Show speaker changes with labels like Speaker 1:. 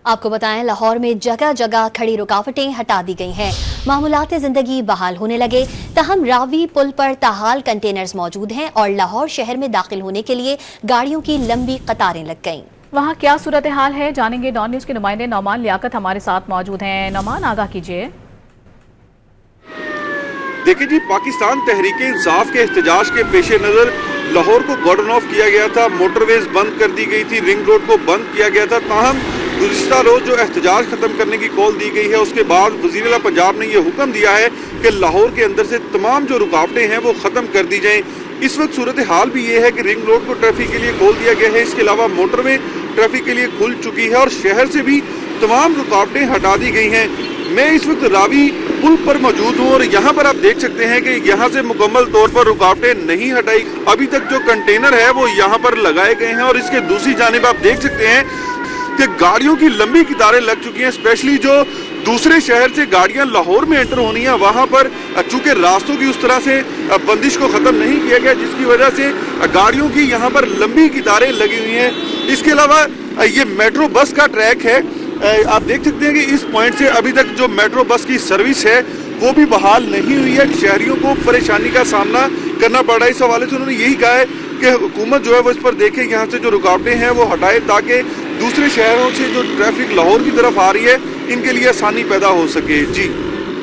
Speaker 1: आपको बताएं, लाहौर में जगह जगह खड़ी रुकावटें हटा दी गई हैं। मामूलात जिंदगी बहाल होने लगे। तहम रावी पुल पर ताहाल कंटेनर्स मौजूद हैं और लाहौर शहर में दाखिल होने के लिए गाड़ियों की लंबी कतारें लग गईं।
Speaker 2: वहाँ क्या सूरत हाल है, जानेंगे। डॉन न्यूज के नुमाइंदे नौमान लियाकत हमारे साथ मौजूद हैं। नौमान, आगाह कीजिए।
Speaker 3: देखिए जी, पाकिस्तान तहरीके इंसाफ के एहतजाज के पेश नज़र लाहौर को कॉर्डन ऑफ किया गया था, मोटरवेज बंद कर दी गई थी, रिंग रोड को बंद किया गया था। ताहम गुज़िश्ता रोज जो एहतजाज खत्म करने की कॉल दी गई है, उसके बाद वज़ीर आला पंजाब ने यह हुक्म दिया है कि लाहौर के अंदर से तमाम जो रुकावटें हैं वो ख़त्म कर दी जाएं। इस वक्त सूरत हाल भी ये है कि रिंग रोड को ट्रैफिक के लिए खोल दिया गया है। इसके अलावा मोटरवे ट्रैफिक के लिए खुल चुकी है और शहर से भी तमाम रुकावटें हटा दी गई हैं। मैं इस वक्त रावी पुल पर मौजूद हूँ और यहाँ पर आप देख सकते हैं कि यहाँ से मुकम्मल तौर पर रुकावटें नहीं हटाई। अभी तक जो कंटेनर है वो यहाँ पर लगाए गए हैं और इसके दूसरी जानिब आप देख सकते हैं कि गाड़ियों की लंबी कतारें लग चुकी हैं। स्पेशली जो दूसरे शहर से गाड़ियां लाहौर में एंटर होनी है, वहां पर चूंकि रास्तों की उस तरह से बंदिश को खत्म नहीं किया गया, जिसकी वजह से गाड़ियों की यहां पर लंबी कतारें लगी हुई हैं। इसके अलावा ये मेट्रो बस का ट्रैक है। आप देख सकते हैं कि इस पॉइंट से अभी तक जो मेट्रो बस की सर्विस है वो भी बहाल नहीं हुई है। शहरियों को परेशानी का सामना करना पड़ रहा है। इस हवाले से उन्होंने यही कहा है कि हुकूमत जो है वो इस पर देखे, यहाँ से जो रुकावटें हैं वो हटाए, ताकि दूसरे शहरों से जो ट्रैफिक लाहौर की तरफ आ रही है इनके लिए आसानी पैदा हो सके। जी।